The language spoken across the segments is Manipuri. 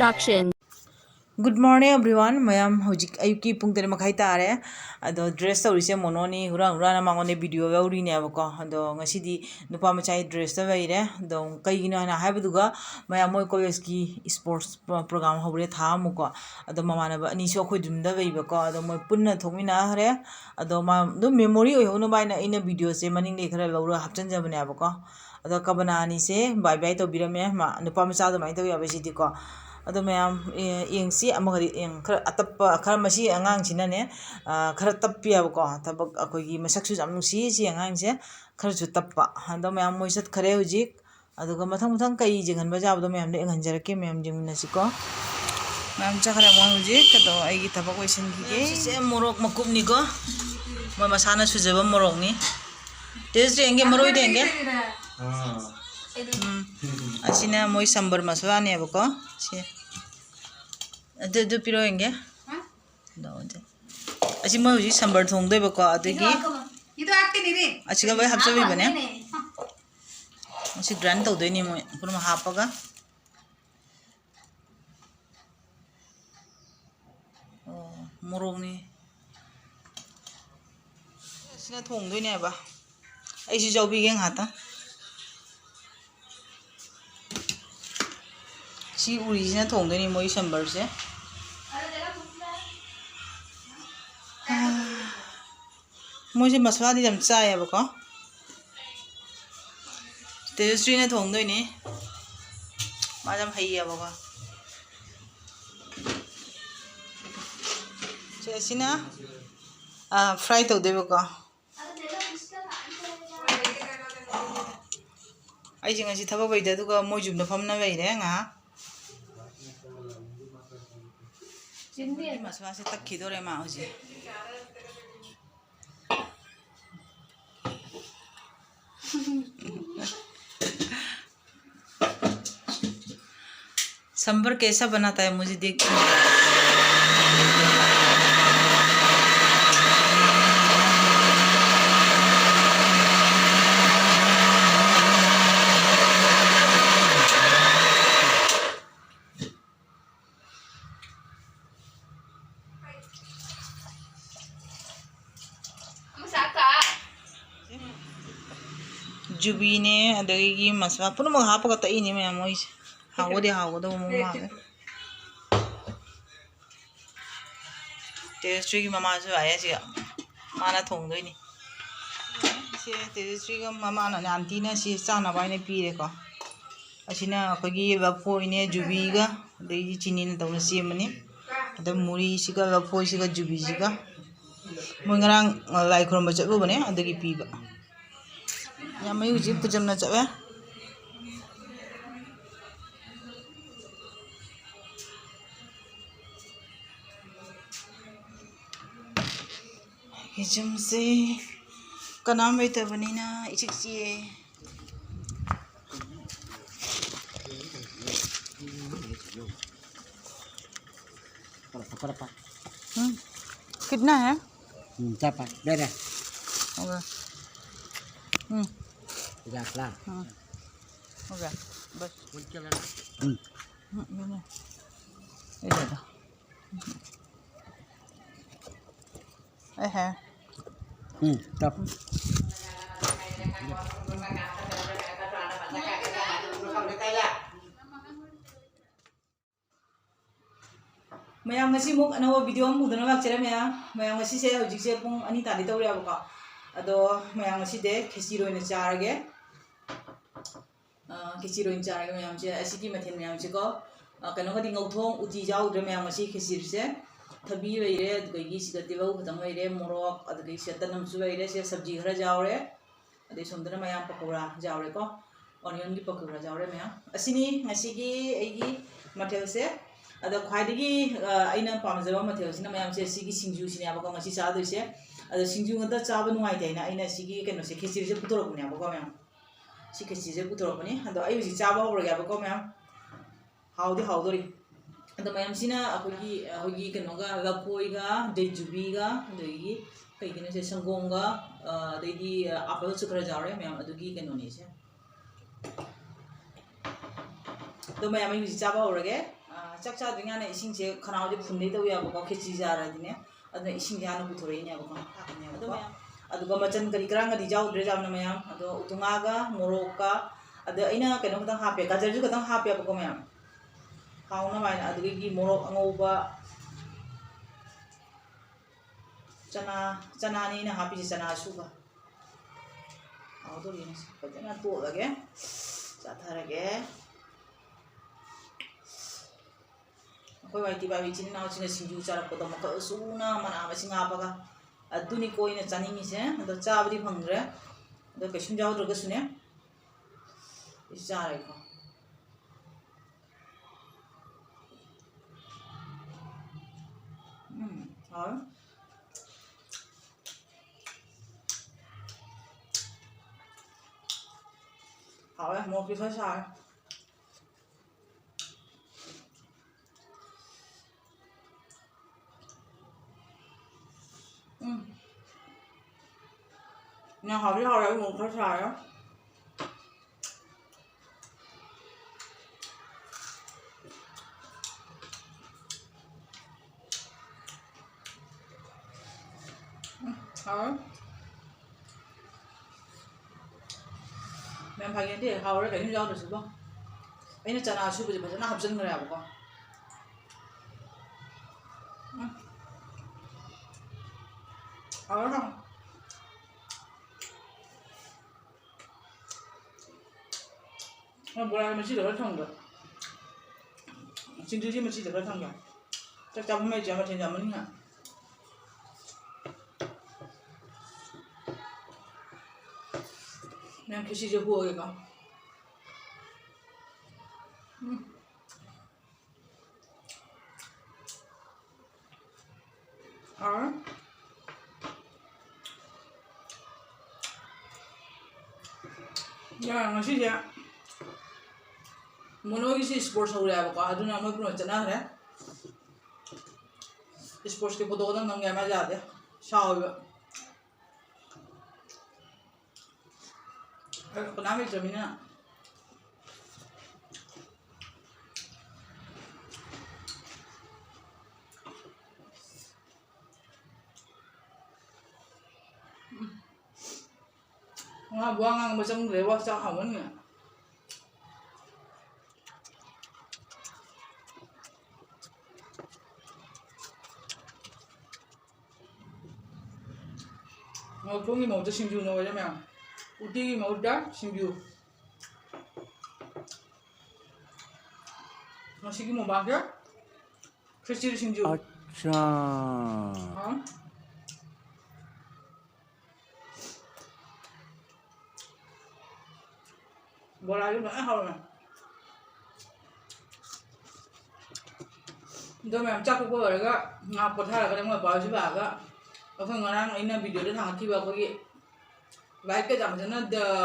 Production. Good morning everyone. Mayam hojik ayuki pung tere makai tare. Ado dress ta urise mononi hura na mangone video ga uri ne abako. Ado ngasi di nupa macai dress ta waire. Ado kai gino na hai baduga mayam moi college ki sports program hobure tha muko. Ado mama na ba ni so khoi dum da wai bako. Ado moi punna thokmi na hare. Ado ma do memory oi hono bai na ina video se maning le khara lawra hapchan jabane abako. Ado kabana ni se bye bye to birame ma nupa macha do mai to ya besi diko. Ado mayam yengsi amagari yeng khara atappa khara masi angang sinane khara tappi abako tabak akogi masaksu jam nusi si angang se khara chu tappa ado mayam moi sat khare hujik aduga mathang mathang kai jinghan baja ado mayam de nganjarake mayam jingna siko mayam chakhara mo hujik ado aigi tabak oisin kige se morok makup ni ko moi masana sujaba morok ni taste denge moroi denge asina moi sambar masala ne abako si adu piro enge daunde asi moi uji sambar thong doi bako adegi idu akte ni re asiga bai hapsa bi bane asi grind to doi ni moi pura hapaga morong ni asina thong doi ne ba ai si jau bi geng hata si uri sina thong doi ni moi sambar se moi se masala di jam chai abako tejasri na thong doi ni ma jam hai abako se sina fry to debe ko ai jinga si thaba bai da duga moi jum na famna bai re nga jinni masala se tak khidore ma hoje sambar कैसा बनाता है मुझे देख जुबी ने अदगी मसला पुनः हापगा तई ने मैं मोई हावदे हावदो ममा तेजस्वी की ममा जो आया जी माना थोंग दई नि से तेजस्वी का ममा ना आंटी ना से चाना बाय ने पीरे को असिना अखगी लफोई ने जुबी गा दई चिनी ने तौन सेमनी अद मुरी सिगा लफोई सिगा जुबी सिगा मोंगरांग लाई खुरम बचबो बने अदगी पीबा या मैं उजी पुजम ना चवे हिजम से कनाम वे तो बनी ना इचिक सी कितना है Dapat, dah. Okay Dah lah. Okay बस Hmm. ये दे है Tap. Ma'am ngasi muk anawa video mu dana lak chere ma'am ngasi se hojik se pung ani tali tawre abaka ado ma'am ngasi de khesi roina charage khesi roina charage ma'am se asiki mathen ma'am se ko kano ga dingau thong uti jaw dre ma'am ngasi khesi se thabi weire adgi siga tilau khadang weire morok adgi se tanam su weire se sabji khara jawre ade somdana ma'am pakora jawre ko onion gi pakora jawre ma'am asini ngasi gi egi mathel se अद खाइदगी अइना पामजबा मथेलसिना मयाम से सिगी सिंजू सिने आबको ngasi चादोइसे अद सिंजू ngata चाबा नुवाइ थाइना अइना सिगी केनो से खिचड़ी से पुतोरकने आबको मयाम सि खिचड़ी से पुतोरकने अद अइ उजि चाबा होरगे आबको मयाम हाउदि हाउदोरि अद मयाम सिना अखोगी होगी केनोगा लपोइगा देजुबीगा अदगी कइगिनो से संगोंगा अदगी आपल सुखरा जावरे मयाम अदगी केनोनि से तो मयाम उजि चाबा होरगे ꯆꯥꯛ ꯆꯥꯗ꯭ꯔꯤꯉꯩꯗ ꯏꯁꯤꯡꯁꯦ ꯈꯅꯥꯎꯁꯦ ꯐꯨꯟꯗꯩ ꯇꯧ ꯌꯥꯕꯀꯣ ꯈꯦꯆꯤ ꯆꯥꯔꯗꯤꯅꯦ ꯑꯗꯨꯅ ꯏꯁꯤꯡꯁꯦ ꯍꯥꯟꯅ ꯄꯨꯊꯣꯔꯛꯏꯅꯦꯕꯀꯣ ꯊꯥꯛꯀꯅꯦꯕꯀꯣ ꯑꯗꯨꯒ ꯃꯆꯟ ꯀꯔꯤ ꯀꯔꯥꯡꯒꯗꯤ ꯌꯥꯎꯗ꯭ꯔꯦ ꯌꯥꯝꯅ ꯃꯌꯥꯝ ꯑꯗꯣ ꯎꯇꯨꯡꯉꯥꯒ ꯃꯣꯔꯣꯛꯀ ꯑꯗ ꯑꯩꯅ ꯀꯩꯅꯣ ꯈꯛꯇꯪ ꯍꯥꯞꯄꯦ ꯒꯥꯖꯔꯁꯨ ꯈꯛꯇꯪ ꯍꯥꯞꯄꯦꯕꯀꯣ ꯃꯌꯥꯝ ꯍꯥꯎꯅꯕ ꯍꯥꯏꯅ ꯑꯗꯨꯗꯒꯤ ꯃꯣꯔꯣꯛ ꯑꯉꯧꯕ ꯆꯅꯥꯅꯤ ꯑꯩꯅ ꯍꯥꯞꯄꯤꯁꯦ ꯆꯅꯥ ꯑꯁꯨꯕ ꯍꯥꯎꯗꯣꯔꯤꯅꯦ ꯐꯖꯅ ꯇꯣꯠꯂꯒꯦ ꯆꯥꯊꯔꯒꯦ ꯑꯩꯈꯣꯏ ꯋꯥꯏꯇꯤ ꯄꯥꯏꯕꯤ ꯏꯆꯤꯟ ꯏꯅꯥꯎꯁꯤꯡꯅ ꯁꯤꯡꯖꯨ ꯆꯥꯔꯛꯄꯗꯣ ꯃꯈꯜ ꯁꯨꯅ ꯃꯅꯥ ꯃꯁꯤꯡ ꯍꯥꯞꯄꯒ ꯑꯗꯨꯅꯤꯀꯣ ꯑꯩꯅ ꯆꯥꯅꯤꯡꯉꯤꯁꯦ ꯑꯗꯣ ꯆꯥꯕꯗꯤ ꯐꯪꯗ꯭ꯔꯦ ꯑꯗꯣ ꯀꯩꯁꯨꯝ ꯌꯥꯎꯗ꯭ꯔꯒꯁꯨꯅꯦ ꯑꯩ ꯆꯥꯔꯦꯀꯣ ꯍꯥꯎ hảo đấy, một cái hơi xài nhà họ đi họ đấy một hơi xài đó hảo ꯃꯌꯥꯝ ꯐꯥꯒꯦꯟꯗꯤ ꯍꯥꯎꯔꯦ ꯀꯩꯅꯣ ꯌꯥꯎꯗ꯭ꯔꯁꯨꯀꯣ ꯑꯩꯅ ꯆꯅꯥ ꯁꯨꯕꯁꯦ ꯐꯖꯅ ꯍꯥꯞꯆꯤꯟꯈ꯭ꯔꯦꯕꯀꯣ ꯍꯥꯎꯔꯦ ꯕꯣꯔꯥ ꯃꯆꯤꯗ ꯈꯔ ꯊꯝꯒꯦ ꯁꯤꯡꯖꯨꯁꯤ ꯃꯆꯤꯗ ꯈꯔ ꯊꯝꯒꯦ ꯆꯥꯛ ꯆꯥꯐꯝ ꯂꯩꯇ꯭ꯔꯦ ꯃꯊꯦꯜ ꯌꯥꯝꯕꯅꯤꯅ ꯃꯌꯥꯝ ꯈꯦꯆꯤꯁꯦ ꯍꯣꯛꯑꯒꯦꯀꯣ 야, ngasinya monogi sports hore aba ka aduna mo pro chana hare sports ke podo dang nang ma jade shaw ko na me jamina nga buang ang macam lewa sa hawan nga nga tungi mo ta singju no ya mya uti gi mo da singju masih gi mo ba ga khechiri singju अच्छा ha bola ju ba ha ma do mẹ chắc cũng có rồi đó ngọc có thay là cái mà bảo chứ bà đó ở phần ngoài đang in video đến hàng khi bà có gì vậy cái giảm cho nó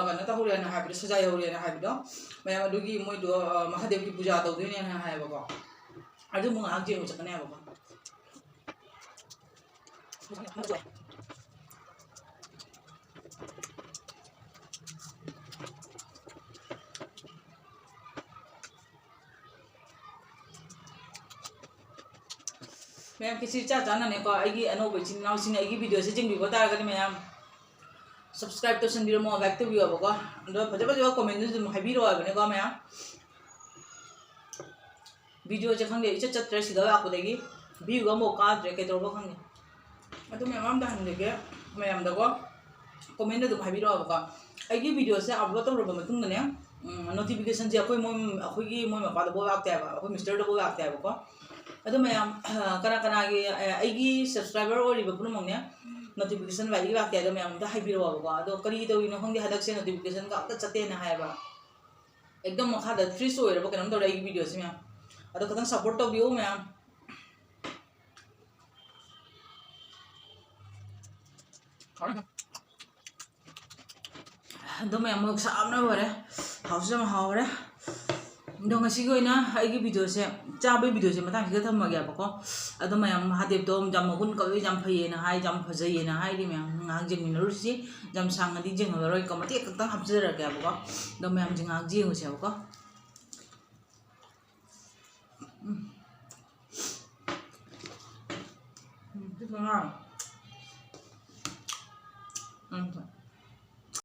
cái nó tao hồi là hai bị sơ hồi là hai bị đó mẹ mà đôi khi mỗi đứa mà hai đứa khi puja đầu tiên là hai bà con ai đứa muốn ăn gì mà chắc cái này bà con ma'am किसी चा जाना ने को आइगी अनोबे चिन्नाव सिंह आइगी वीडियो से जिंग भी बता रहा मैम सब्सक्राइब तो संदिरो मो लाइक तो भी हो बको दो फजे फजे कमेंट जो हाइबी रो आबने को मैम वीडियो जे खंगे इच चत्र सिदा आको देगी व्यू ग मो का द्रे के तो बो खंगे अतो मैम दा हन देगे मैम दको कमेंट दो हाइबी रो बको आइगी वीडियो से अपलोड तो रो मतुंग ने नोटिफिकेशन जे अखोई अखोगी मोय मपा दो लाक्ते है अखोई मिस्टर दो लाक्ते है बको अदो मैम कना कना की आइगी सब्सक्राइबर ओरिबा पुनमने नोटिफिकेशन वाइगी लाक्ते है मैम दा हाइबिरो बको अदो करी तौइनो खंगे हदक से नोटिफिकेशन का अक्ता चते ना हायबा एकदम मखा द फ्रीज ओइरबा कनम तौर आइगी वीडियो से मैम अदो खतन सपोर्ट तौबियो मैम अदो मैम मुक सामना होरे हाउस जम हावरे दो ngasi ko ina aigi video se chabai video se matang se thamma gya bako ado mayam hadep to jam gun ka jam phai na hai jam phajai na hai ri mayam ngang jing ni ru si jam sang di jing roi ka mati ka tang hapjera gya bako do mayam jing ngang jing se bako This one.